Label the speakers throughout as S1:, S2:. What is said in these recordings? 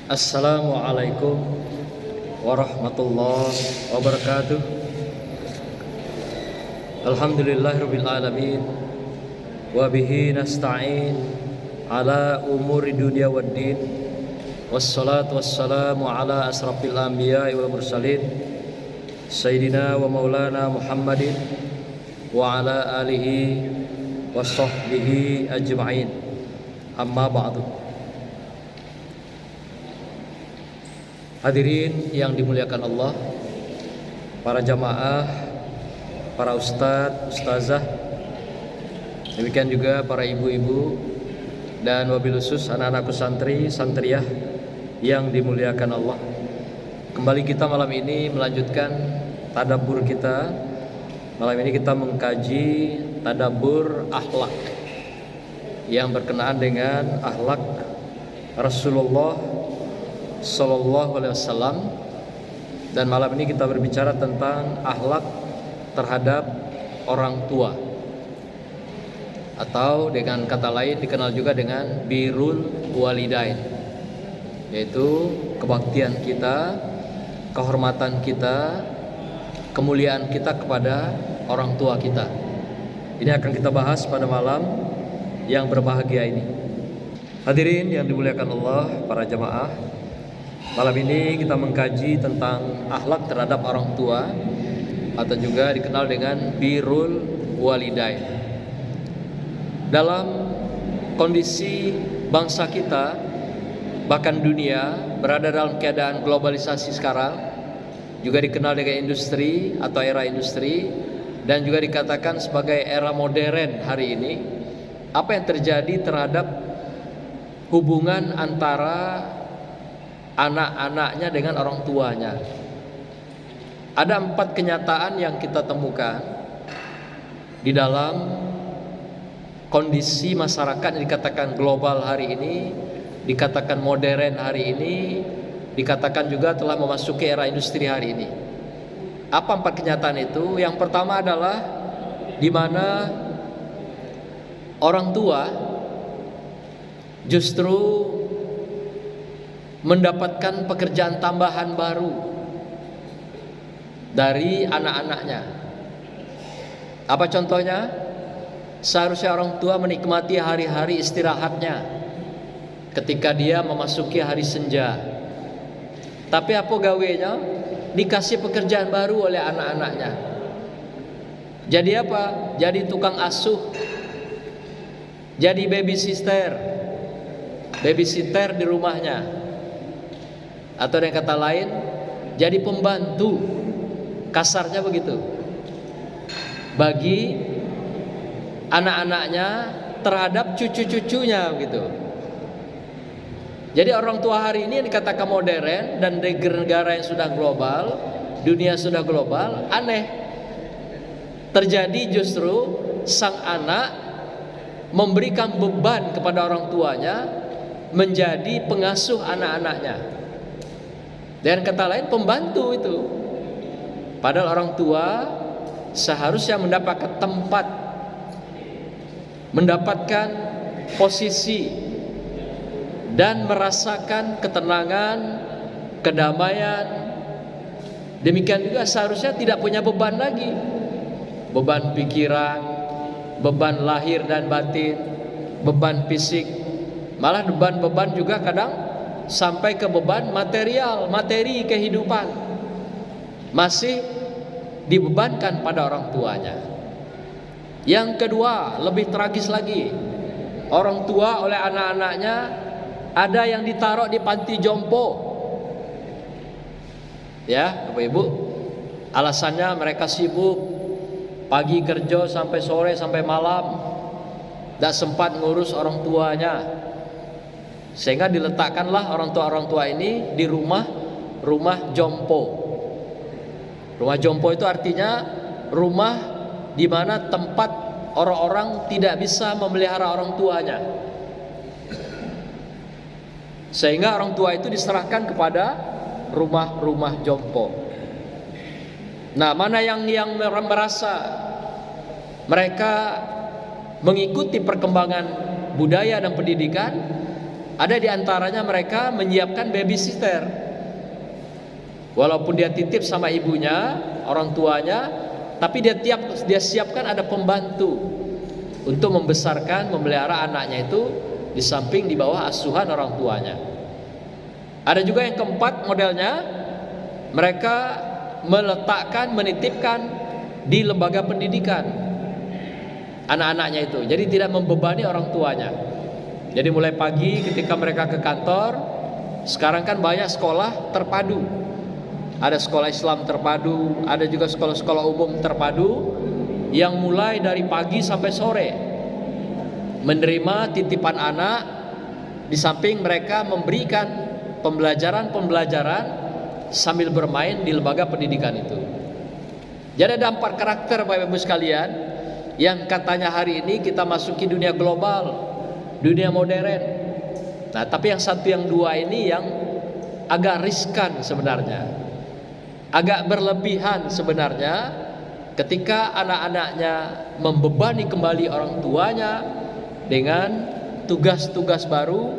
S1: Assalamualaikum warahmatullahi wabarakatuh. Alhamdulillahirabbil alamin wa bihi nasta'in ala umuri dunya waddin. Wassalatu wassalamu ala asrafil anbiya'i wal mursalin sayyidina wa maulana Muhammadin wa ala alihi wa sahbihi ajma'in. Amma ba'du. Hadirin yang dimuliakan Allah, para jamaah, para ustadz, ustazah, demikian juga para ibu-ibu dan wabil khusus anak-anak santri, santriyah yang dimuliakan Allah. Kembali kita malam ini melanjutkan tadabbur kita. Malam ini kita mengkaji tadabbur akhlak yang berkenaan dengan akhlak Rasulullah Sallallahu Alaihi Wasallam, dan malam ini kita berbicara tentang akhlak terhadap orang tua, atau dengan kata lain dikenal juga dengan birrul walidain, yaitu kebaktian kita, kehormatan kita, kemuliaan kita kepada orang tua kita. Ini akan kita bahas pada malam yang berbahagia ini. Hadirin yang dimuliakan Allah, para jamaah, malam ini kita mengkaji tentang akhlak terhadap orang tua, atau juga dikenal dengan birrul walidain. Dalam kondisi bangsa kita, bahkan dunia, berada dalam keadaan globalisasi sekarang, juga dikenal dengan industri atau era industri, dan juga dikatakan sebagai era modern hari ini. Apa yang terjadi terhadap hubungan antara anak-anaknya dengan orang tuanya? Ada 4 kenyataan yang kita temukan di dalam kondisi masyarakat yang dikatakan global hari ini, dikatakan modern hari ini, dikatakan juga telah memasuki era industri hari ini. Apa 4 kenyataan itu? Yang pertama adalah di mana orang tua justru mendapatkan pekerjaan tambahan baru dari anak-anaknya. Apa contohnya? Seharusnya orang tua menikmati hari-hari istirahatnya ketika dia memasuki hari senja. Tapi apa gawenya? Dikasih pekerjaan baru oleh anak-anaknya. Jadi apa? Jadi tukang asuh, jadi babysitter di rumahnya. Atau dengan kata lain, jadi pembantu, kasarnya begitu, bagi anak-anaknya terhadap cucu-cucunya begitu. Jadi orang tua hari ini yang dikatakan modern dan di negara yang sudah global, dunia sudah global, aneh. Terjadi justru sang anak memberikan beban kepada orang tuanya menjadi pengasuh anak-anaknya. Dan kata lain pembantu itu. Padahal orang tua seharusnya mendapatkan tempat, mendapatkan posisi, dan merasakan ketenangan, kedamaian. Demikian juga seharusnya tidak punya beban lagi, beban pikiran, beban lahir dan batin, beban fisik. Malah beban-beban juga kadang sampai ke beban material, materi kehidupan masih dibebankan pada orang tuanya. Yang kedua, lebih tragis lagi, orang tua oleh anak-anaknya ada yang ditaruh di panti jompo. Ya, Bapak Ibu, alasannya mereka sibuk, pagi kerja sampai sore sampai malam, tidak sempat ngurus orang tuanya, sehingga diletakkanlah orang tua ini di rumah jompo. Rumah jompo itu artinya rumah di mana tempat orang-orang tidak bisa memelihara orang tuanya, sehingga orang tua itu diserahkan kepada rumah jompo. Nah, mana yang merasa mereka mengikuti perkembangan budaya dan pendidikan, Ada di antaranya mereka menyiapkan babysitter. Walaupun dia titip sama ibunya, orang tuanya, tapi dia siapkan ada pembantu untuk membesarkan, memelihara anaknya itu di samping di bawah asuhan orang tuanya. Ada juga yang keempat modelnya, mereka meletakkan, menitipkan di lembaga pendidikan anak-anaknya itu. Jadi tidak membebani orang tuanya. Jadi mulai pagi ketika mereka ke kantor, sekarang kan banyak sekolah terpadu. Ada sekolah Islam terpadu, ada juga sekolah-sekolah umum terpadu yang mulai dari pagi sampai sore menerima titipan anak, di samping mereka memberikan pembelajaran sambil bermain di lembaga pendidikan itu. Jadi ada 4 karakter Bapak Ibu sekalian yang katanya hari ini kita masuki dunia global, dunia modern. Nah, tapi yang satu yang dua ini yang agak riskan sebenarnya, agak berlebihan sebenarnya, ketika anak-anaknya membebani kembali orang tuanya dengan tugas-tugas baru,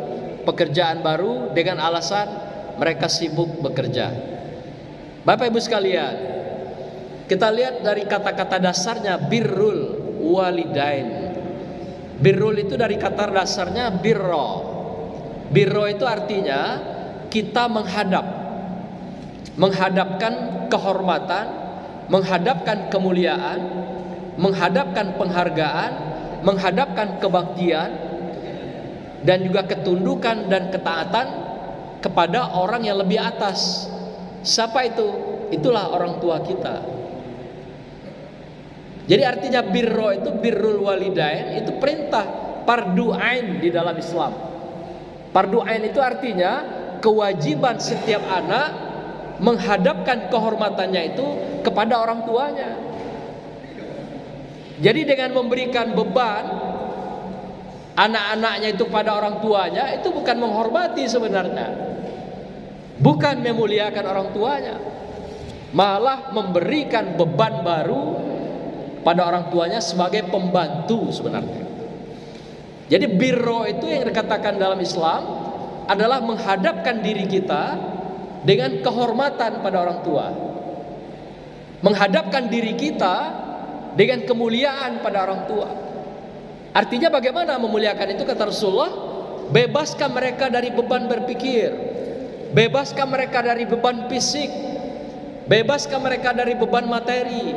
S1: pekerjaan baru, dengan alasan mereka sibuk bekerja. Bapak Ibu sekalian, kita lihat dari kata-kata dasarnya birrul walidain. Birrul itu dari kata dasarnya birro. Birro itu artinya kita menghadapkan kehormatan, menghadapkan kemuliaan, menghadapkan penghargaan, menghadapkan kebaktian, dan juga ketundukan dan ketaatan kepada orang yang lebih atas. Siapa itu? Itulah orang tua kita. Jadi artinya birro itu, birrul walidain, itu perintah fardu ain di dalam Islam. Fardu ain itu artinya kewajiban setiap anak menghadapkan kehormatannya itu kepada orang tuanya. Jadi dengan memberikan beban anak-anaknya itu pada orang tuanya, itu bukan menghormati sebenarnya, bukan memuliakan orang tuanya, malah memberikan beban baru pada orang tuanya sebagai pembantu sebenarnya. Jadi birro itu yang dikatakan dalam Islam adalah menghadapkan diri kita dengan kehormatan pada orang tua, menghadapkan diri kita dengan kemuliaan pada orang tua. Artinya bagaimana memuliakan itu? Kata Rasulullah, bebaskan mereka dari beban berpikir, bebaskan mereka dari beban fisik, bebaskan mereka dari beban materi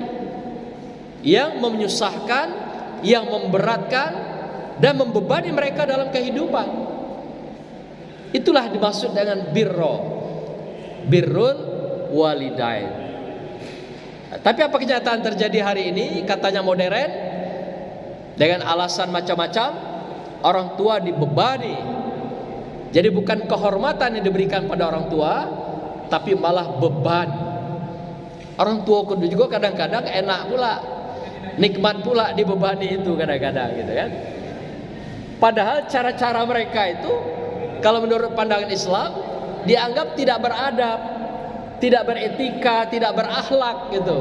S1: yang menyusahkan, yang memberatkan dan membebani mereka dalam kehidupan. Itulah dimaksud dengan birrul walidain. Tapi apa kenyataan terjadi hari ini? Katanya modern, dengan alasan macam-macam, orang tua dibebani. Jadi bukan kehormatan yang diberikan pada orang tua, tapi malah beban. Orang tua juga kadang-kadang enak pula, nikmat pula dibebani itu kadang-kadang gitu kan. Padahal cara-cara mereka itu kalau menurut pandangan Islam dianggap tidak beradab, tidak beretika, tidak berakhlak gitu.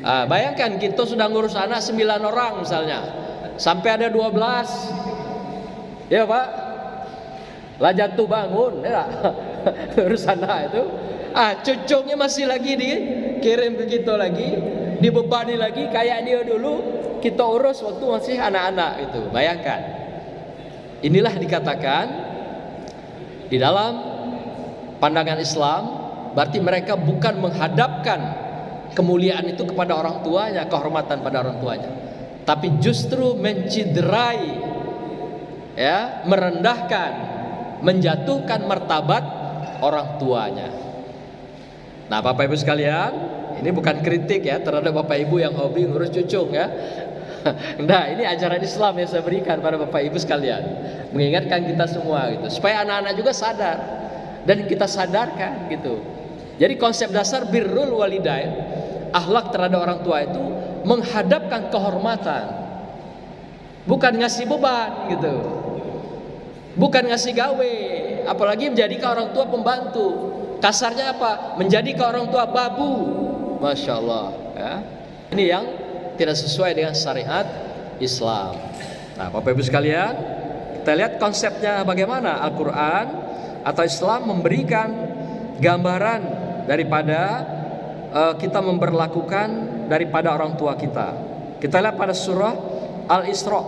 S1: Bayangkan kita sudah ngurus anak 9 orang misalnya, sampai ada 12, ya Pak, lah jatuh bangun, ya urus anak itu. Cucunya masih lagi dikirim ke kita lagi, dibebani lagi kayak dia dulu kita urus waktu masih anak-anak itu. Bayangkan. Inilah dikatakan di dalam pandangan Islam, berarti mereka bukan menghadapkan kemuliaan itu kepada orang tuanya, kehormatan pada orang tuanya, tapi justru menciderai, ya, merendahkan, menjatuhkan martabat orang tuanya. Nah, Bapak Ibu sekalian, ini bukan kritik ya terhadap Bapak Ibu yang hobi ngurus cucu ya. Nah, ini ajaran Islam yang saya berikan pada Bapak Ibu sekalian, mengingatkan kita semua gitu, supaya anak-anak juga sadar dan kita sadarkan gitu. Jadi konsep dasar birrul walidain, akhlak terhadap orang tua itu menghadapkan kehormatan, bukan ngasih beban gitu, bukan ngasih gawe, apalagi menjadikan orang tua pembantu. Kasarnya apa? Menjadikan orang tua babu. Masya Allah ya. Ini yang tidak sesuai dengan syariat Islam. Nah, Bapak Ibu sekalian, Kita lihat konsepnya bagaimana Al-Quran atau Islam memberikan gambaran daripada kita memperlakukan daripada orang tua kita. Kita lihat pada surah Al-Isra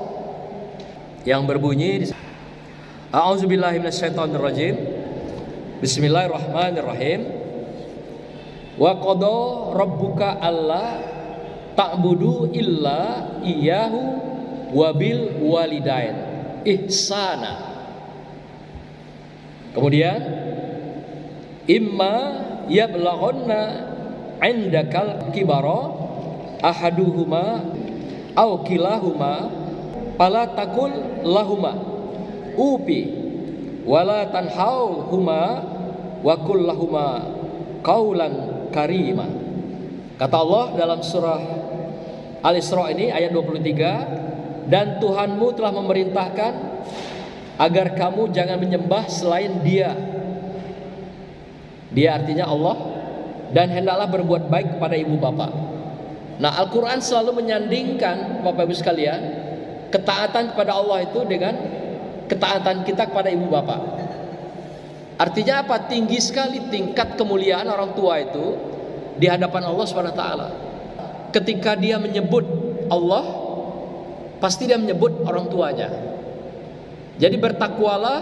S1: yang berbunyi, A'udzubillahi minasyaitonirrajim. Bismillahirrahmanirrahim. Wa qada rabbuka alla ta'budu illa iyyahu wa bil walidain ihsana. Kemudian imma yablaghanna 'indakal kibara ahaduhuma aw kilahuma fala taqul lahuma upi wala tanhauhuma wa qul lahuma qaulan karima. Kata Allah dalam surah Al-Isra ini ayat 23, dan Tuhanmu telah memerintahkan agar kamu jangan menyembah selain Dia. Dia artinya Allah, dan hendaklah berbuat baik kepada ibu bapa. Nah, Al-Quran selalu menyandingkan Bapak Ibu sekalian ketaatan kepada Allah itu dengan ketaatan kita kepada ibu bapa. Artinya apa? Tinggi sekali tingkat kemuliaan orang tua itu di hadapan Allah SWT. Ketika dia menyebut Allah, pasti dia menyebut orang tuanya. Jadi bertakwalah,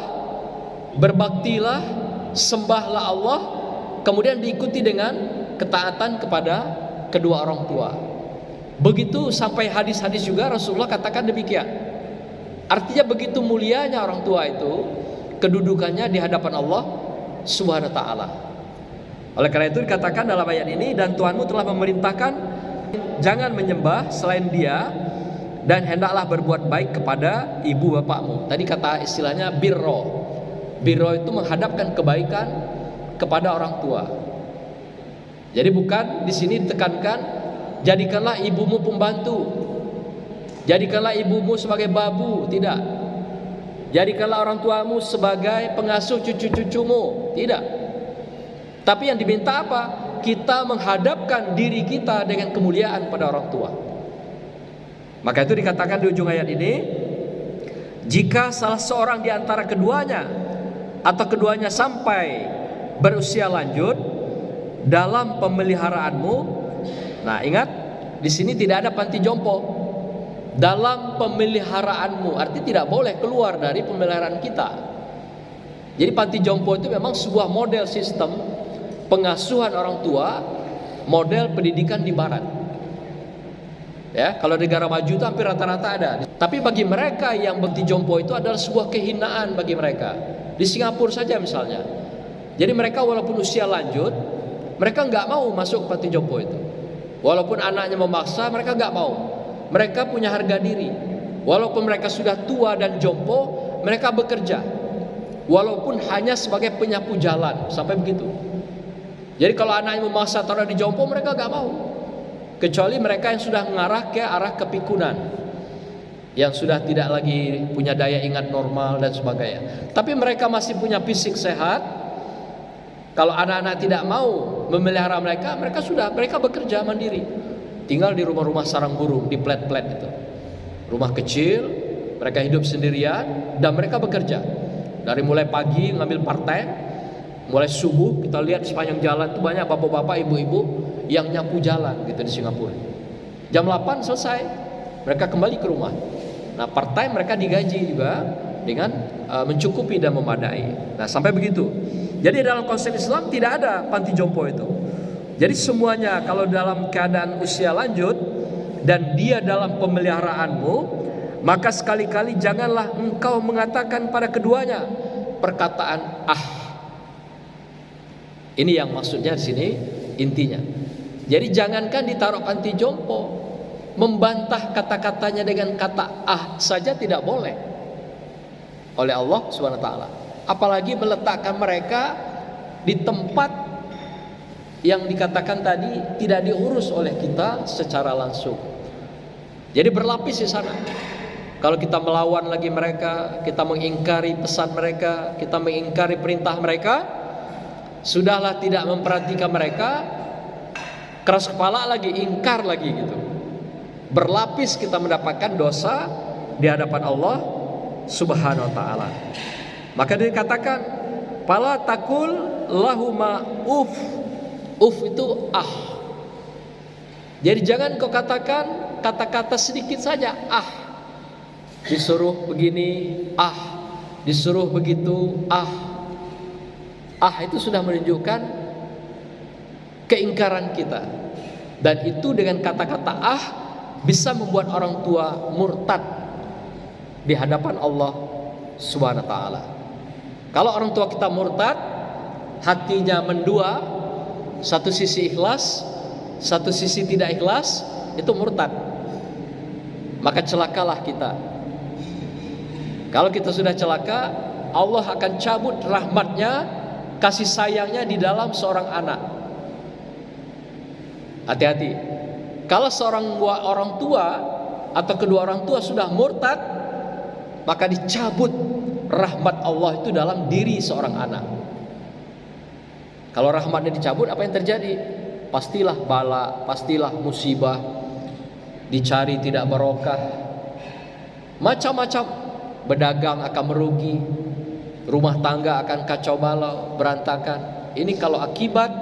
S1: berbaktilah, sembahlah Allah, kemudian diikuti dengan ketaatan kepada kedua orang tua. Begitu sampai hadis-hadis juga Rasulullah katakan demikian. Artinya begitu mulianya orang tua itu kedudukannya di hadapan Allah Subhanahu wa taala. Oleh karena itu dikatakan dalam ayat ini, dan Tuhanmu telah memerintahkan jangan menyembah selain Dia, dan hendaklah berbuat baik kepada ibu bapakmu. Tadi kata istilahnya birro. Birro itu menghadapkan kebaikan kepada orang tua. Jadi bukan di sini ditekankan jadikanlah ibumu pembantu, jadikanlah ibumu sebagai babu, tidak. Jadikanlah orang tuamu sebagai pengasuh cucu-cucumu, tidak. Tapi yang diminta apa? Kita menghadapkan diri kita dengan kemuliaan pada orang tua. Maka itu dikatakan di ujung ayat ini, jika salah seorang di antara keduanya atau keduanya sampai berusia lanjut dalam pemeliharaanmu. Nah, ingat di sini tidak ada panti jompo. Dalam pemeliharaanmu arti tidak boleh keluar dari pemeliharaan kita. Jadi panti jompo itu memang sebuah model sistem pengasuhan orang tua, model pendidikan di barat. Ya, kalau negara maju itu hampir rata-rata ada. Tapi bagi mereka yang panti jompo itu adalah sebuah kehinaan bagi mereka. Di Singapura saja misalnya. Jadi mereka walaupun usia lanjut, mereka nggak mau masuk ke panti jompo itu. Walaupun anaknya memaksa, mereka nggak mau. Mereka punya harga diri. Walaupun mereka sudah tua dan jompo, mereka bekerja. Walaupun hanya sebagai penyapu jalan, sampai begitu. Jadi kalau anaknya memaksa taruh di jompo, mereka nggak mau. Kecuali mereka yang sudah mengarah ke arah kepikunan, yang sudah tidak lagi punya daya ingat normal dan sebagainya. Tapi mereka masih punya fisik sehat. Kalau anak-anak tidak mau memelihara mereka, mereka bekerja mandiri. Tinggal di rumah-rumah sarang burung, di plet-plet itu. Rumah kecil, mereka hidup sendirian dan mereka bekerja. Dari mulai pagi ngambil part-time, mulai subuh kita lihat sepanjang jalan itu banyak bapak-bapak, ibu-ibu yang nyapu jalan gitu di Singapura. Jam 8 selesai, mereka kembali ke rumah. Nah, part-time mereka digaji juga dengan mencukupi dan memadai. Nah, sampai begitu. Jadi dalam konsep Islam tidak ada panti jompo itu. Jadi semuanya kalau dalam keadaan usia lanjut dan dia dalam pemeliharaanmu, maka sekali-kali janganlah engkau mengatakan pada keduanya perkataan ah. Ini yang maksudnya di sini intinya. Jadi jangankan ditaruh panti jompo, membantah kata-katanya dengan kata ah saja tidak boleh oleh Allah Subhanahu wa taala. Apalagi meletakkan mereka di tempat yang dikatakan tadi tidak diurus oleh kita secara langsung. Jadi berlapis di sana. Kalau kita melawan lagi mereka, kita mengingkari pesan mereka, kita mengingkari perintah mereka, sudahlah tidak memperhatikan mereka, keras kepala lagi, ingkar lagi gitu. Berlapis kita mendapatkan dosa di hadapan Allah Subhanahu wa taala. Maka dikatakan fala takul lahuma uf. Uf itu ah. Jadi jangan kau katakan kata-kata sedikit saja ah. Disuruh begini ah, disuruh begitu ah. Ah itu sudah menunjukkan keingkaran kita. Dan itu dengan kata-kata ah bisa membuat orang tua murtad di hadapan Allah Subhanahu wa taala. Kalau orang tua kita murtad, hatinya mendua, satu sisi ikhlas, satu sisi tidak ikhlas, itu murtad. Maka celakalah kita. Kalau kita sudah celaka, Allah akan cabut rahmatnya, kasih sayangnya di dalam seorang anak. Hati-hati. Kalau seorang orang tua atau kedua orang tua sudah murtad, maka dicabut rahmat Allah itu dalam diri seorang anak. Kalau rahmatnya dicabut, apa yang terjadi? Pastilah bala, pastilah musibah, dicari tidak barokah, macam-macam. Berdagang akan merugi, rumah tangga akan kacau balau, berantakan. Ini kalau akibat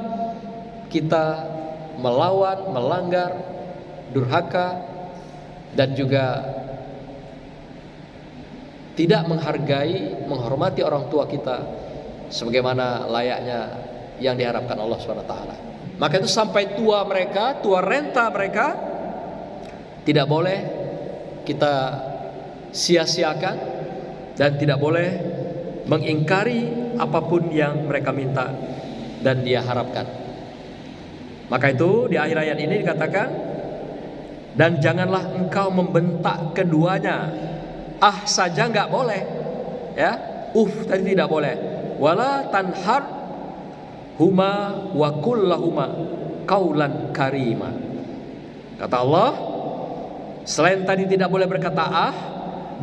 S1: kita melawan, melanggar, durhaka, dan juga tidak menghargai, menghormati orang tua kita sebagaimana layaknya yang diharapkan Allah SWT. Maka itu sampai tua mereka, tua renta mereka, tidak boleh kita sia-siakan dan tidak boleh mengingkari apapun yang mereka minta dan dia harapkan. Maka itu di akhir ayat ini dikatakan, dan janganlah engkau membentak keduanya. Ah saja nggak boleh, ya. Tadi tidak boleh. Wala tanhar huma wa kullahuma qaulan karima. Kata Allah, selain tadi tidak boleh berkata ah,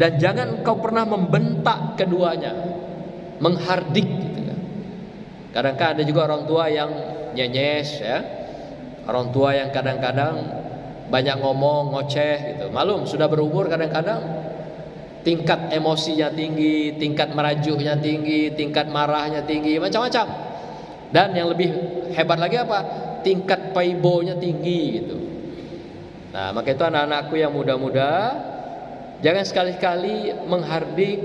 S1: dan jangan engkau pernah membentak keduanya, menghardik gitu kan. Kadang-kadang ada juga orang tua yang nyenyes, ya. Orang tua yang kadang-kadang banyak ngomong, ngoceh gitu. Malum sudah berumur, kadang-kadang tingkat emosinya tinggi, tingkat merajuknya tinggi, tingkat marahnya tinggi, macam-macam. Dan yang lebih hebat lagi apa? Tingkat paibonya tinggi gitu. Nah, maka itu anak-anakku yang muda-muda, jangan sekali-kali menghardik,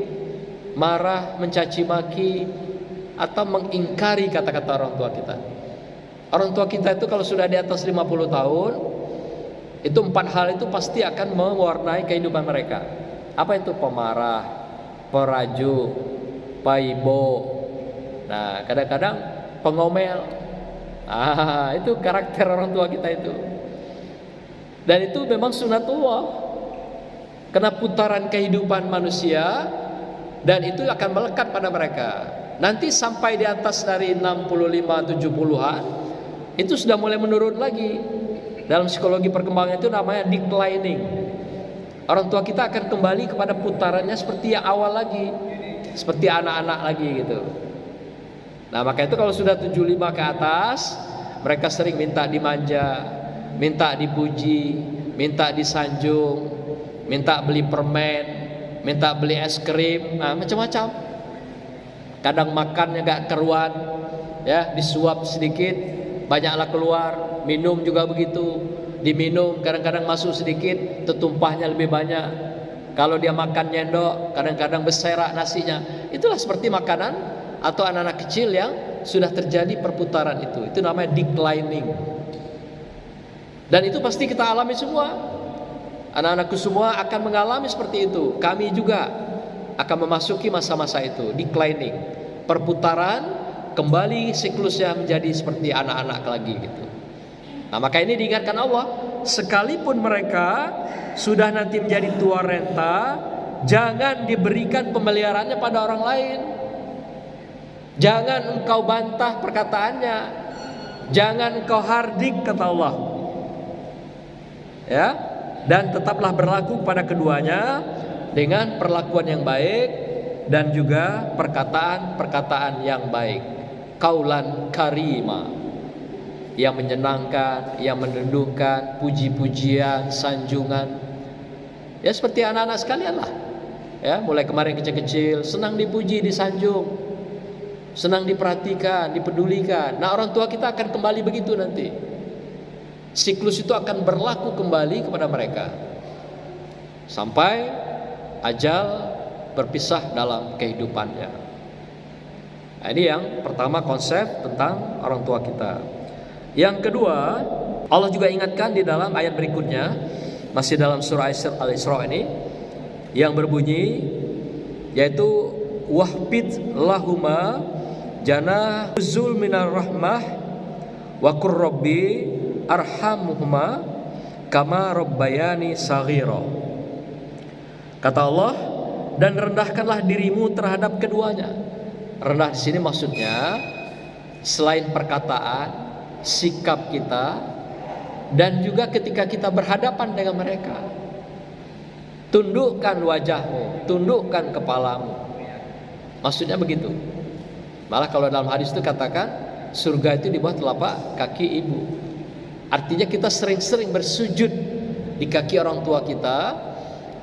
S1: marah, mencaci maki, atau mengingkari kata-kata orang tua kita. Orang tua kita itu kalau sudah di atas 50 tahun, itu 4 hal itu pasti akan mewarnai kehidupan mereka. Apa itu? Pemarah, perajuk, paibo. Nah, kadang-kadang pengomel. Itu karakter orang tua kita itu. Dan itu memang sunatullah. Karena putaran kehidupan manusia, dan itu akan melekat pada mereka. Nanti sampai di atas dari 65-70-an, itu sudah mulai menurun lagi. Dalam psikologi perkembangan itu namanya declining. Orang tua kita akan kembali kepada putarannya seperti yang awal lagi, seperti anak-anak lagi gitu. Nah, maka itu kalau sudah 75 ke atas, mereka sering minta dimanja, minta dipuji, minta disanjung, minta beli permen, minta beli es krim, macam-macam. Kadang makannya gak keruan, ya, disuap sedikit, banyaklah keluar. Minum juga begitu, diminum kadang-kadang masuk sedikit, tertumpahnya lebih banyak. Kalau dia makan nyendok, kadang-kadang berserak nasinya. Itulah seperti makanan atau anak-anak kecil yang sudah terjadi perputaran itu. Itu namanya declining. Dan itu pasti kita alami semua. Anak-anakku semua akan mengalami seperti itu. Kami juga akan memasuki masa-masa itu, declining. Perputaran, kembali siklusnya menjadi seperti anak-anak lagi gitu. Nah, maka ini diingatkan Allah, sekalipun mereka sudah nanti menjadi tua renta, jangan diberikan pemeliharaannya pada orang lain. Jangan engkau bantah perkataannya, jangan engkau hardik, kata Allah. Ya, dan tetaplah berlaku pada keduanya dengan perlakuan yang baik dan juga perkataan-perkataan yang baik. Qaulan karima, yang menyenangkan, yang menundukkan, puji-pujian, sanjungan. Ya seperti anak-anak sekalian lah. Ya, mulai kemarin kecil-kecil, senang dipuji, disanjung, senang diperhatikan, dipedulikan. Nah, orang tua kita akan kembali begitu nanti. Siklus itu akan berlaku kembali kepada mereka sampai ajal berpisah dalam kehidupannya. Nah, ini yang pertama, konsep tentang orang tua kita. Yang kedua, Allah juga ingatkan di dalam ayat berikutnya, masih dalam surah Al-Isra ini, yang berbunyi yaitu wahbid lahuma janahuzul minar rahmah wa qur rabbi arhamuhuma kama rabbayani saghira. Kata Allah, dan rendahkanlah dirimu terhadap keduanya. Rendah di sini maksudnya selain perkataan, sikap kita, dan juga ketika kita berhadapan dengan mereka. Tundukkan wajahmu, tundukkan kepalamu. Maksudnya begitu. Malah kalau dalam hadis itu katakan surga itu di bawah telapak kaki ibu. Artinya kita sering-sering bersujud di kaki orang tua kita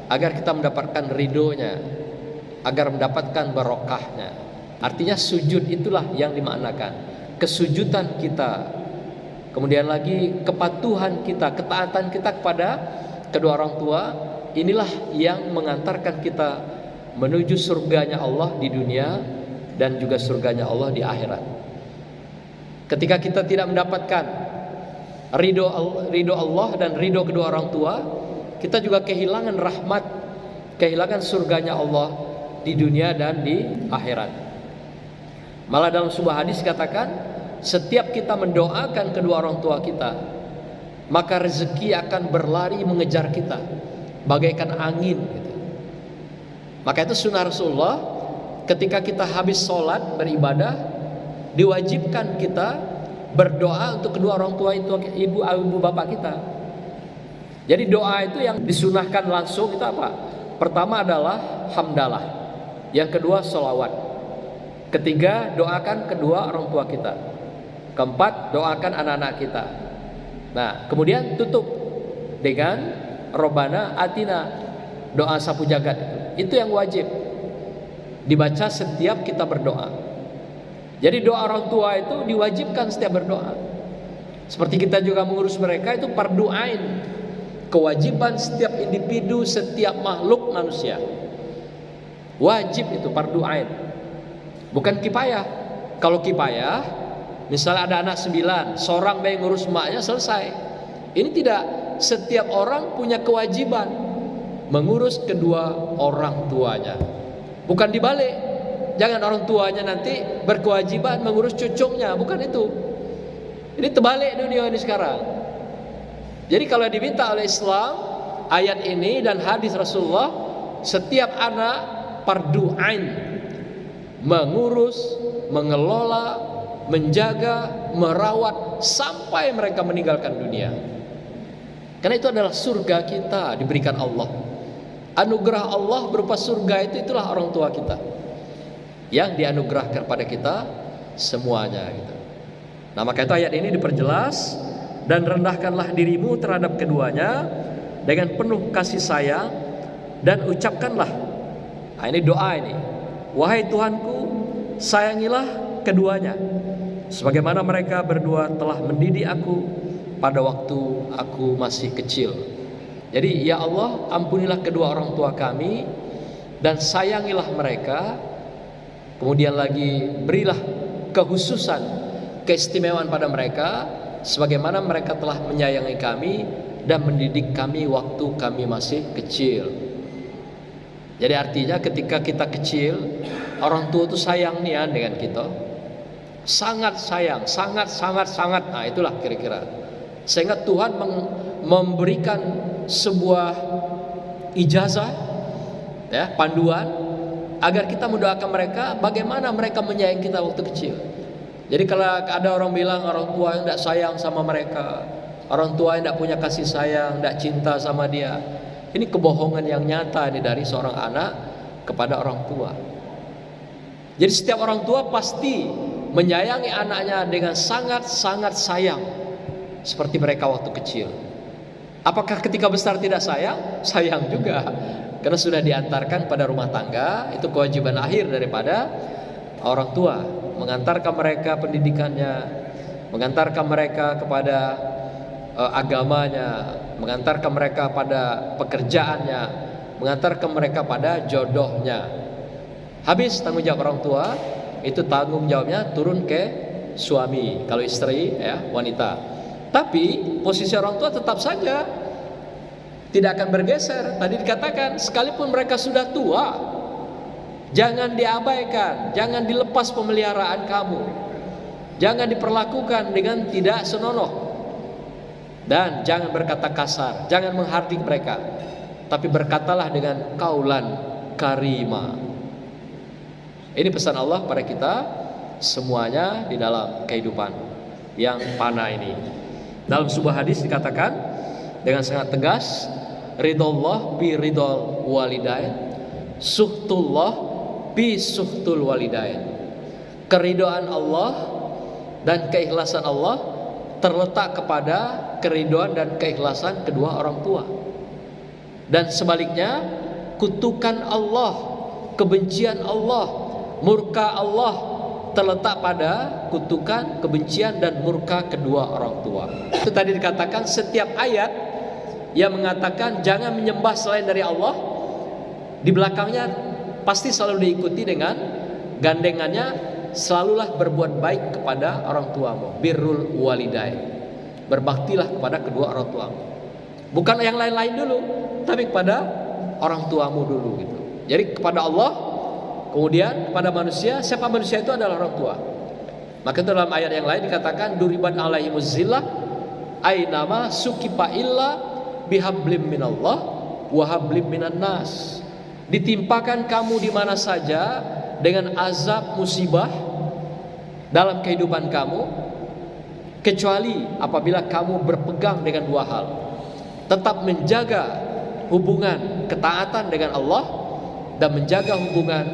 S1: agar kita mendapatkan ridhonya, agar mendapatkan barokahnya. Artinya sujud itulah yang dimaknakan, kesujudan kita, kemudian lagi kepatuhan kita, ketaatan kita kepada kedua orang tua. Inilah yang mengantarkan kita menuju surganya Allah di dunia dan juga surganya Allah di akhirat. Ketika kita tidak mendapatkan ridho Allah dan ridho kedua orang tua, kita juga kehilangan rahmat, kehilangan surganya Allah di dunia dan di akhirat. Malah dalam sebuah hadis katakan, setiap kita mendoakan kedua orang tua kita, maka rezeki akan berlari mengejar kita bagaikan angin gitu. Maka itu sunnah Rasulullah, ketika kita habis sholat beribadah, diwajibkan kita berdoa untuk kedua orang tua itu, ibu bapak kita. Jadi doa itu yang disunahkan langsung itu apa? Pertama adalah hamdalah, yang kedua sholawat, ketiga doakan kedua orang tua kita, keempat doakan anak-anak kita. Nah, kemudian tutup dengan Robbana Atina, doa sapu jagat itu yang wajib dibaca setiap kita berdoa. Jadi doa orang tua itu diwajibkan setiap berdoa. Seperti kita juga mengurus mereka, itu fardu ain, kewajiban setiap individu, setiap makhluk manusia. Wajib itu fardu ain, bukan kifayah. Kalau kifayah, misalnya ada anak 9, seorang yang ngurus emaknya selesai. Ini tidak, setiap orang punya kewajiban mengurus kedua orang tuanya. Bukan dibalik, jangan orang tuanya nanti berkewajiban mengurus cucunya, bukan itu. Ini terbalik dunia ini sekarang. Jadi kalau diminta oleh Islam, ayat ini dan hadis Rasulullah, setiap anak fardu ain mengurus, mengelola, menjaga, merawat sampai mereka meninggalkan dunia. Karena itu adalah surga kita diberikan Allah. Anugerah Allah berupa surga itu, itulah orang tua kita yang dianugerahkan pada kita semuanya gitu. Nah, maka itu ayat ini diperjelas, dan rendahkanlah dirimu terhadap keduanya dengan penuh kasih sayang dan ucapkanlah. Nah, ini doa ini. Wahai Tuhanku, sayangilah keduanya sebagaimana mereka berdua telah mendidik aku pada waktu aku masih kecil. Jadi ya Allah, ampunilah kedua orang tua kami dan sayangilah mereka. Kemudian lagi berilah kehususan, keistimewaan pada mereka sebagaimana mereka telah menyayangi kami dan mendidik kami waktu kami masih kecil. Jadi artinya ketika kita kecil, orang tua itu sayang nih dengan kita. Sangat sayang, sangat. Nah, itulah kira-kira. Sehingga Tuhan memberikan sebuah ijazah, ya, panduan agar kita mendoakan mereka bagaimana mereka menyayangi kita waktu kecil. Jadi kalau ada orang bilang orang tua yang tidak sayang sama mereka, orang tua yang tidak punya kasih sayang, tidak cinta sama dia, ini kebohongan yang nyata ini dari seorang anak kepada orang tua. Jadi setiap orang tua pasti menyayangi anaknya dengan sangat sayang, seperti mereka waktu kecil. Apakah ketika besar tidak sayang? Sayang juga. Karena sudah diantarkan pada rumah tangga, itu kewajiban akhir daripada orang tua, mengantarkan mereka pendidikannya, mengantarkan mereka kepada agamanya, mengantarkan mereka pada pekerjaannya, mengantarkan mereka pada jodohnya. Habis tanggung jawab orang tua, itu tanggung jawabnya turun ke suami, kalau istri ya, wanita. Tapi posisi orang tua tetap saja tidak akan bergeser. Tadi dikatakan sekalipun mereka sudah tua, jangan diabaikan, jangan dilepas pemeliharaan kamu, jangan diperlakukan dengan tidak senonoh, dan jangan berkata kasar, jangan menghardik mereka, tapi berkatalah dengan kaulan karima. Ini pesan Allah pada kita semuanya di dalam kehidupan yang fana ini. Dalam sebuah hadis dikatakan dengan sangat tegas, ridullah bi ridul walidain, suhtullah bi suhtul walidain. Keridhaan Allah dan keikhlasan Allah terletak kepada keridhaan dan keikhlasan kedua orang tua. Dan sebaliknya, kutukan Allah, kebencian Allah, murka Allah terletak pada kutukan, kebencian dan murka kedua orang tua. Itu tadi dikatakan setiap ayat yang mengatakan jangan menyembah selain dari Allah, di belakangnya pasti selalu diikuti dengan gandengannya, selalulah berbuat baik kepada orang tuamu, birrul walidain, berbaktilah kepada kedua orang tuamu. Bukan yang lain-lain dulu, tapi kepada orang tuamu dulu gitu. Jadi kepada Allah, kemudian kepada manusia. Siapa manusia itu adalah orang tua. Maka itu dalam ayat yang lain dikatakan duriban alaihimuz zillah ainama sukipa illa bihablim minallah wa hablim minan nas. Ditimpakan kamu di mana saja dengan azab musibah dalam kehidupan kamu, kecuali apabila kamu berpegang dengan dua hal: tetap menjaga hubungan ketaatan dengan Allah dan menjaga hubungan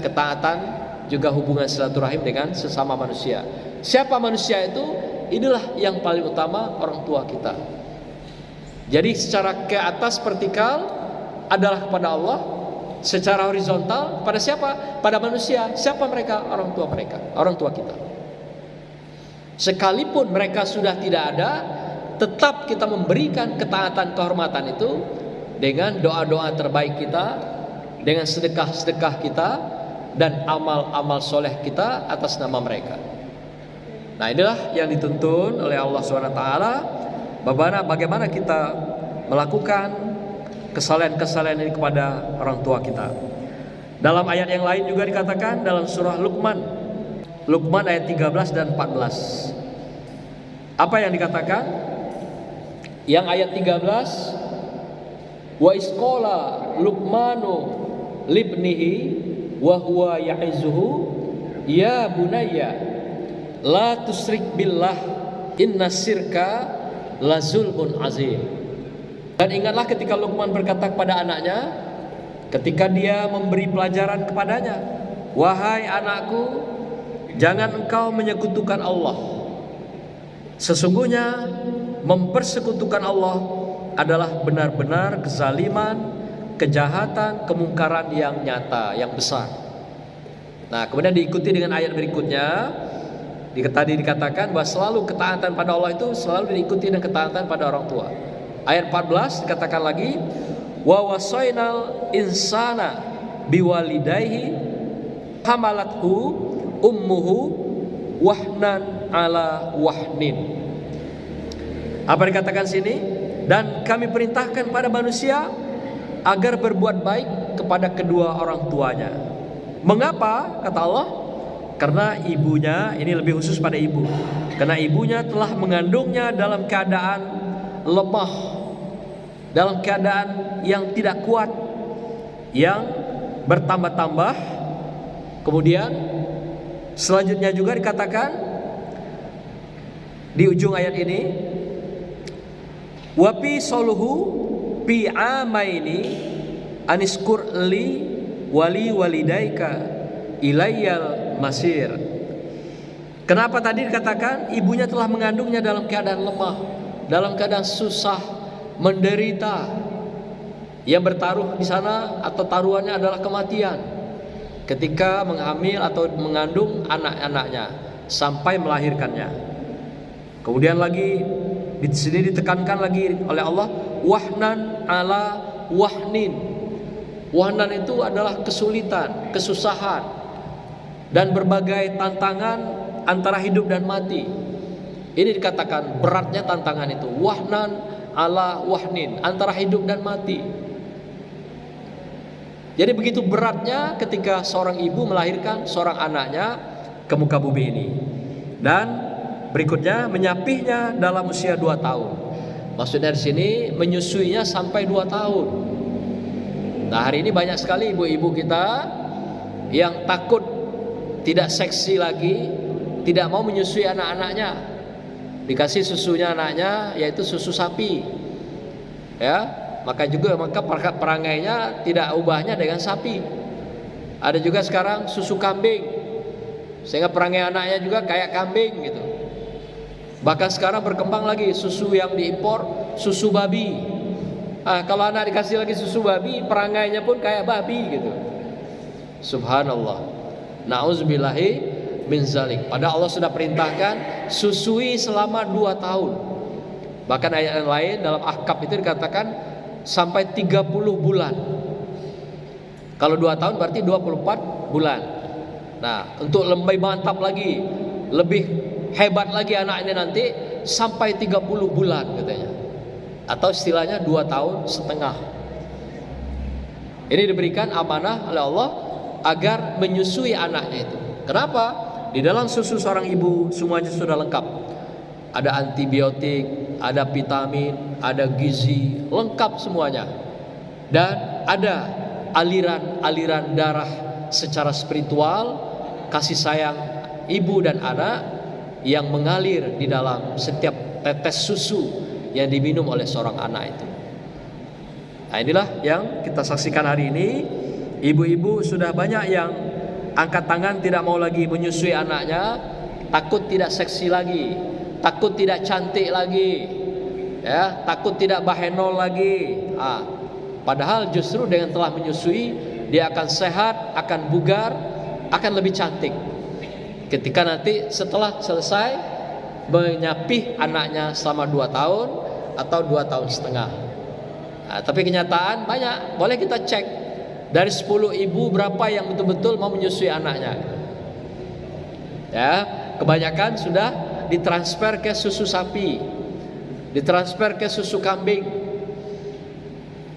S1: ketaatan juga hubungan silaturahim dengan sesama manusia. Siapa manusia itu? Inilah yang paling utama, orang tua kita. Jadi secara ke atas vertikal adalah kepada Allah, secara horizontal pada siapa? Pada manusia. Siapa mereka? Orang tua mereka, orang tua kita. Sekalipun mereka sudah tidak ada, tetap kita memberikan ketaatan kehormatan itu dengan doa-doa terbaik kita, dengan sedekah-sedekah kita, dan amal-amal soleh kita atas nama mereka. Nah, inilah yang dituntun oleh Allah SWT. Bagaimana kita melakukan kesalahan-kesalahan ini kepada orang tua kita. Dalam ayat yang lain juga dikatakan dalam surah Luqman ayat 13 dan 14. Apa yang dikatakan? Yang ayat 13, wa isqala Luqmanu libnihi wa huwa ya'izuhu ya bunayya la tusrik billah inna syirka la zulmun azim. Dan ingatlah ketika Luqman berkata kepada anaknya ketika dia memberi pelajaran kepadanya, wahai anakku, jangan engkau menyekutukan Allah. Sesungguhnya mempersekutukan Allah adalah benar-benar kezaliman, kejahatan, kemungkaran yang nyata, yang besar. Nah, kemudian diikuti dengan ayat berikutnya. Tadi dikatakan bahwa selalu ketaatan pada Allah itu selalu diikuti dengan ketaatan pada orang tua. Ayat 14 dikatakan lagi, wa wasainal insana biwalidayhi hamalathu ummuhu wahnan ala wahnin. Apa dikatakan sini? Dan kami perintahkan pada manusia agar berbuat baik kepada kedua orang tuanya. Mengapa? Kata Allah, karena ibunya, ini lebih khusus pada ibu, karena ibunya telah mengandungnya dalam keadaan lemah, dalam keadaan yang tidak kuat, yang bertambah-tambah. Kemudian selanjutnya juga dikatakan di ujung ayat ini, wapi soluhu pi amaini aniskur li wali walidaika ilayyal masir. Kenapa tadi dikatakan ibunya telah mengandungnya dalam keadaan lemah, dalam keadaan susah, menderita, Yang bertaruh di sana atau taruhannya adalah kematian ketika menghamil atau mengandung anak-anaknya sampai melahirkannya. Kemudian lagi di sini ditekankan lagi oleh Allah, wahnan ala wahnin. Wahnan itu adalah kesulitan, kesusahan, dan berbagai tantangan antara hidup dan mati. Ini dikatakan beratnya tantangan itu, wahnan ala wahnin, antara hidup dan mati. Jadi begitu beratnya ketika seorang ibu melahirkan seorang anaknya ke muka bumi ini. Dan berikutnya menyapihnya dalam usia 2 tahun. Maksudnya di sini menyusuinya sampai 2 tahun. Nah, hari ini banyak sekali ibu-ibu kita yang takut tidak seksi lagi, tidak mau menyusui anak-anaknya. Dikasih susunya anaknya yaitu susu sapi. Ya, maka perangainya tidak ubahnya dengan sapi. Ada juga sekarang susu kambing, sehingga perangai anaknya juga kayak kambing gitu. Bahkan sekarang berkembang lagi susu yang diimpor, susu babi. Kalau anak dikasih lagi susu babi, perangainya pun kayak babi gitu. Subhanallah. Nauzubillahi min zalik. Padahal Allah sudah perintahkan susui selama 2 tahun. Bahkan ayat yang lain dalam Ahqaf itu dikatakan sampai 30 bulan. Kalau 2 tahun berarti 24 bulan. Nah, untuk lebih mantap lagi, lebih hebat lagi anak ini nanti sampai 30 bulan katanya. Atau istilahnya 2 tahun setengah. Ini diberikan amanah oleh Allah agar menyusui anaknya itu. Kenapa? Di dalam susu seorang ibu semuanya sudah lengkap. Ada antibiotik, ada vitamin, ada gizi, lengkap semuanya. Dan ada aliran-aliran darah secara spiritual, kasih sayang ibu dan anak yang mengalir di dalam setiap tetes susu yang diminum oleh seorang anak itu. Nah, inilah yang kita saksikan hari ini. Ibu-ibu sudah banyak yang angkat tangan tidak mau lagi menyusui anaknya, takut tidak seksi lagi, takut tidak cantik lagi, ya, takut tidak bahenol lagi. Padahal justru dengan telah menyusui dia akan sehat, akan bugar, akan lebih cantik. Ketika nanti setelah selesai menyapih anaknya selama 2 tahun atau 2 tahun setengah. Tapi kenyataan banyak, boleh kita cek dari 10 ibu berapa yang betul-betul mau menyusui anaknya. Ya, kebanyakan sudah ditransfer ke susu sapi, ditransfer ke susu kambing.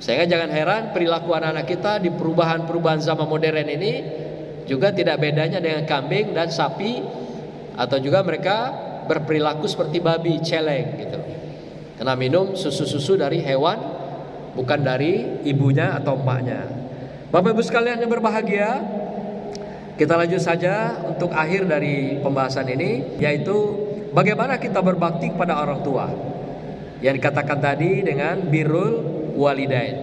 S1: Sehingga jangan heran perilaku anak-anak kita di perubahan-perubahan zaman modern ini juga tidak bedanya dengan kambing dan sapi, atau juga mereka berperilaku seperti babi, celeng gitu. Karena minum susu-susu dari hewan, bukan dari ibunya atau emaknya. Bapak Ibu sekalian yang berbahagia, kita lanjut saja untuk akhir dari pembahasan ini, yaitu bagaimana kita berbakti kepada orang tua. Yang dikatakan tadi dengan birrul walidain.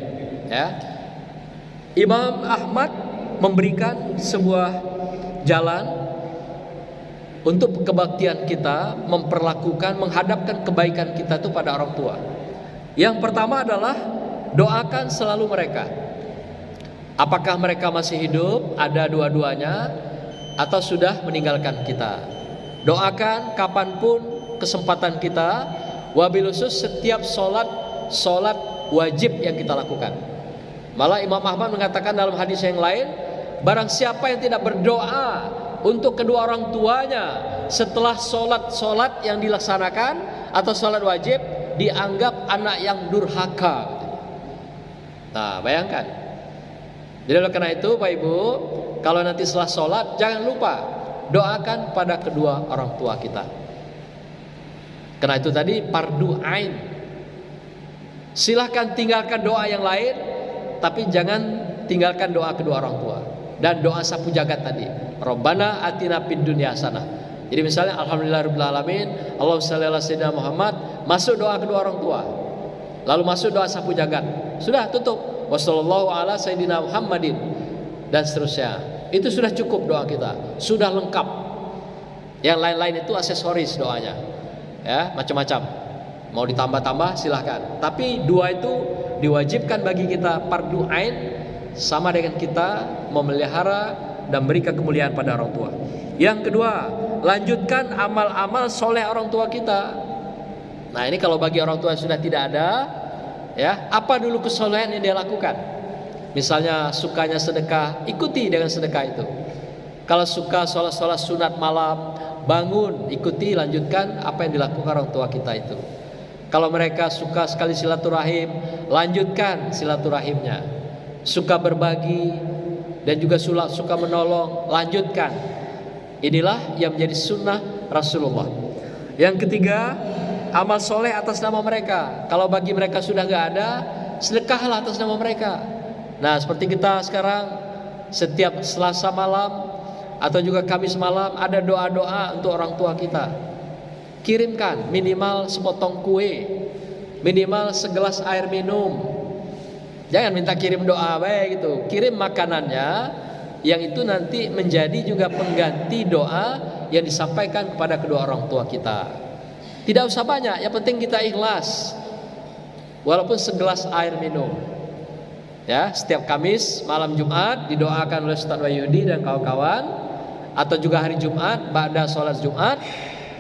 S1: Ya. Imam Ahmad memberikan sebuah jalan untuk kebaktian kita, memperlakukan, menghadapkan kebaikan kita itu pada orang tua. Yang pertama adalah doakan selalu mereka. Apakah mereka masih hidup, ada dua-duanya, atau sudah meninggalkan kita. Doakan kapanpun kesempatan kita, wabil khusus setiap sholat wajib yang kita lakukan. Malah Imam Ahmad mengatakan dalam hadis yang lain, barang siapa yang tidak berdoa untuk kedua orang tuanya setelah sholat yang dilaksanakan atau sholat wajib, dianggap anak yang durhaka. Nah, bayangkan. Jadi oleh karena itu Pak Ibu, kalau nanti setelah sholat jangan lupa doakan pada kedua orang tua kita. Karena itu tadi fardu ain. Silahkan tinggalkan doa yang lain, tapi jangan tinggalkan doa kedua orang tua. Dan doa sapu jagat tadi, Rabbana atina fid dunya hasanah. Jadi misalnya alhamdulillahirabbil alamin, Allahumma shalli ala sayyidina Muhammad, masuk doa kedua orang tua. Lalu masuk doa sapu jagat. Sudah tutup. Wassallallahu ala sayyidina Muhammadin dan seterusnya. Itu sudah cukup doa kita, sudah lengkap. Yang lain-lain itu aksesoris doanya, ya, macam-macam. Mau ditambah-tambah silahkan. Tapi dua itu diwajibkan bagi kita, fardu ain, sama dengan kita memelihara dan berikan kemuliaan pada orang tua. Yang kedua, lanjutkan amal-amal soleh orang tua kita. Nah ini kalau bagi orang tua yang sudah tidak ada, ya, apa dulu kesolehan yang dia lakukan? Misalnya sukanya sedekah, ikuti dengan sedekah itu. Kalau suka sholat sunat malam, bangun, ikuti, lanjutkan apa yang dilakukan orang tua kita itu. Kalau mereka suka sekali silaturahim, lanjutkan silaturahimnya. Suka berbagi dan juga suka menolong, lanjutkan. Inilah yang menjadi sunnah Rasulullah. Yang ketiga, amal soleh atas nama mereka. Kalau bagi mereka sudah gak ada, sedekahlah atas nama mereka. Nah seperti kita sekarang, setiap Selasa malam atau juga Kamis malam ada doa-doa untuk orang tua kita. Kirimkan minimal sepotong kue, minimal segelas air minum. Jangan minta kirim doa baik gitu. Kirim makanannya, yang itu nanti menjadi juga pengganti doa yang disampaikan kepada kedua orang tua kita. Tidak usah banyak, yang penting kita ikhlas. Walaupun segelas air minum. Ya, setiap Kamis malam Jumat didoakan oleh Ustaz Wahyudi dan kawan-kawan, atau juga hari Jumat ba'da sholat Jumat.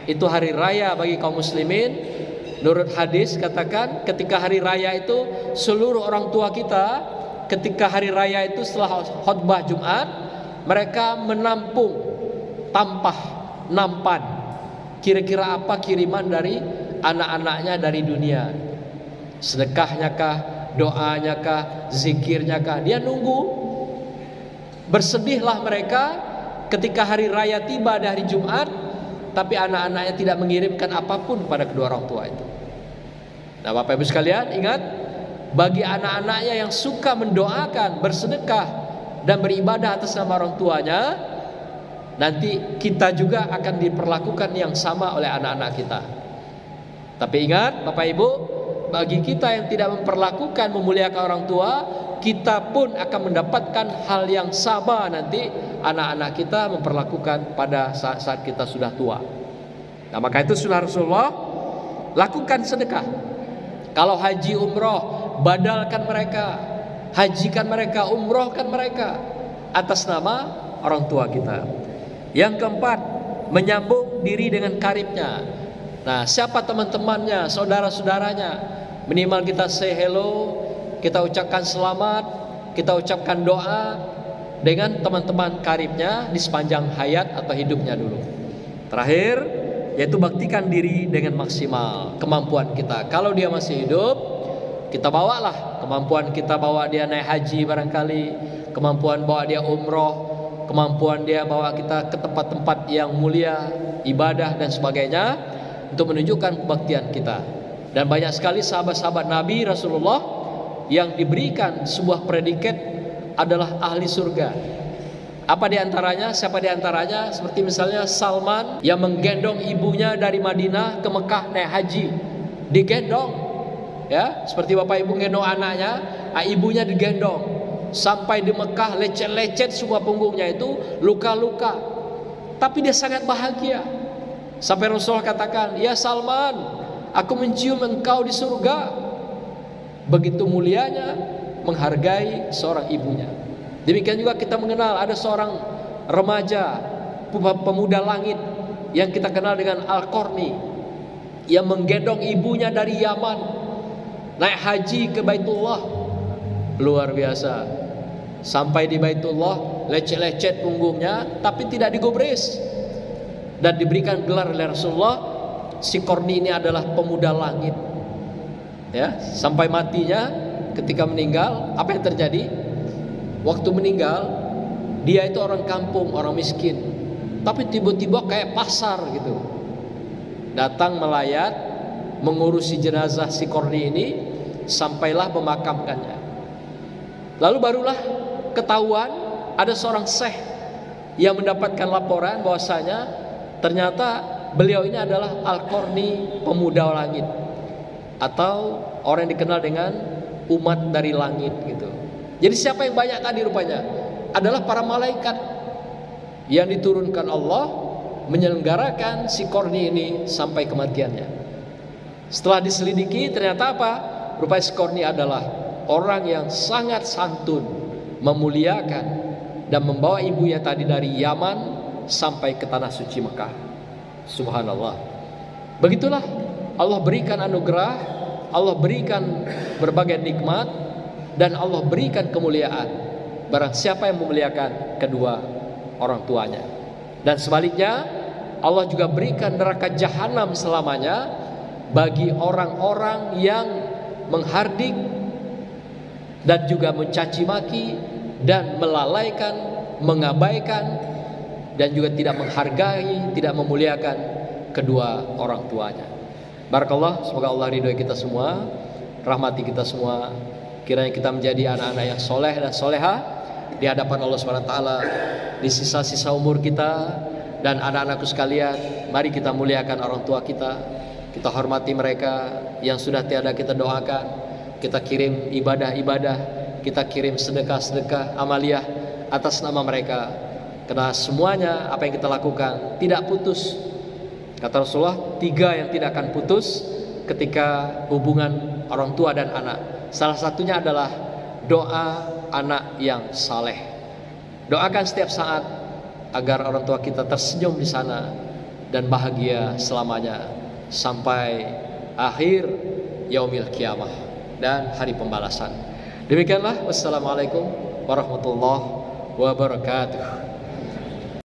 S1: Itu hari raya bagi kaum muslimin. Menurut hadis katakan ketika hari raya itu seluruh orang tua kita, ketika hari raya itu setelah khutbah Jumat, mereka menampung tampah nampan kira-kira apa kiriman dari anak-anaknya dari dunia. Sedekahnya kah, doanya kah, zikirnya kah, dia nunggu. Bersedihlah mereka ketika hari raya tiba di hari Jumat, tapi anak-anaknya tidak mengirimkan apapun kepada kedua orang tua itu. Nah Bapak Ibu sekalian, ingat, bagi anak-anaknya yang suka mendoakan, bersedekah dan beribadah atas nama orang tuanya, nanti kita juga akan diperlakukan yang sama oleh anak-anak kita. Tapi ingat Bapak Ibu, bagi kita yang tidak memperlakukan, memuliakan orang tua, kita pun akan mendapatkan hal yang sama nanti anak-anak kita memperlakukan pada saat kita sudah tua. Nah maka itu sunnah Rasulullah, lakukan sedekah. Kalau haji umroh, badalkan mereka, hajikan mereka, umrohkan mereka atas nama orang tua kita. Yang keempat, menyambung diri dengan karibnya. Nah siapa teman-temannya, saudara-saudaranya, minimal kita say hello, kita ucapkan selamat, kita ucapkan doa dengan teman-teman karibnya di sepanjang hayat atau hidupnya dulu. Terakhir, yaitu baktikan diri dengan maksimal kemampuan kita. Kalau dia masih hidup, kita bawalah kemampuan kita, bawa dia naik haji barangkali, kemampuan bawa dia umroh, kemampuan dia bawa kita ke tempat-tempat yang mulia, ibadah dan sebagainya, untuk menunjukkan kebaktian kita. Dan banyak sekali sahabat-sahabat Nabi Rasulullah yang diberikan sebuah predikat adalah ahli surga. Apa diantaranya? Siapa diantaranya? Seperti misalnya Salman yang menggendong ibunya dari Madinah ke Mekah naik haji, digendong, ya, seperti bapak ibu gendong anaknya, ibunya digendong sampai di Mekah, lecet-lecet semua punggungnya itu luka-luka, tapi dia sangat bahagia. Sampai Rasulullah katakan, ya Salman, aku mencium engkau di surga. Begitu mulianya menghargai seorang ibunya. Demikian juga kita mengenal ada seorang remaja, pemuda langit yang kita kenal dengan Al-Qarni, yang menggendong ibunya dari Yaman naik haji ke Baitullah. Luar biasa. Sampai di Baitullah, lecet-lecet punggungnya tapi tidak digubris, dan diberikan gelar oleh Rasulullah, si Qarni ini adalah pemuda langit. Ya, sampai matinya, ketika meninggal, apa yang terjadi? Waktu meninggal, dia itu orang kampung, orang miskin, tapi tiba-tiba kayak pasar gitu, datang melayat, mengurusi jenazah si Qarni ini, sampailah memakamkannya. Lalu barulah ketahuan ada seorang syekh yang mendapatkan laporan bahwasanya ternyata beliau ini adalah Al-Qarni, pemuda langit, atau orang yang dikenal dengan umat dari langit gitu. Jadi siapa yang banyak tadi rupanya? Adalah para malaikat yang diturunkan Allah menyelenggarakan si Qarni ini sampai kematiannya. Setelah diselidiki ternyata apa? Rupanya si Qarni adalah orang yang sangat santun, memuliakan, dan membawa ibunya tadi dari Yaman sampai ke tanah suci Mekah. Subhanallah. Begitulah Allah berikan anugerah, Allah berikan berbagai nikmat, dan Allah berikan kemuliaan barang siapa yang memuliakan kedua orang tuanya. Dan sebaliknya, Allah juga berikan neraka jahanam selamanya bagi orang-orang yang menghardik dan juga mencaci maki dan melalaikan, mengabaikan, dan juga tidak menghargai, tidak memuliakan kedua orang tuanya. Barakallah, semoga Allah ridhoi kita semua, rahmati kita semua. Kiranya kita menjadi anak-anak yang soleh dan soleha di hadapan Allah SWT di sisa-sisa umur kita. Dan anak-anakku sekalian, mari kita muliakan orang tua kita, kita hormati mereka. Yang sudah tiada kita doakan, kita kirim ibadah-ibadah, kita kirim sedekah-sedekah amaliyah atas nama mereka. Karena semuanya apa yang kita lakukan tidak putus. Kata Rasulullah, 3 yang tidak akan putus ketika hubungan orang tua dan anak. Salah satunya adalah doa anak yang saleh. Doakan setiap saat agar orang tua kita tersenyum di sana dan bahagia selamanya sampai akhir yaumil qiyamah dan hari pembalasan. Demikianlah, wassalamualaikum warahmatullahi wabarakatuh.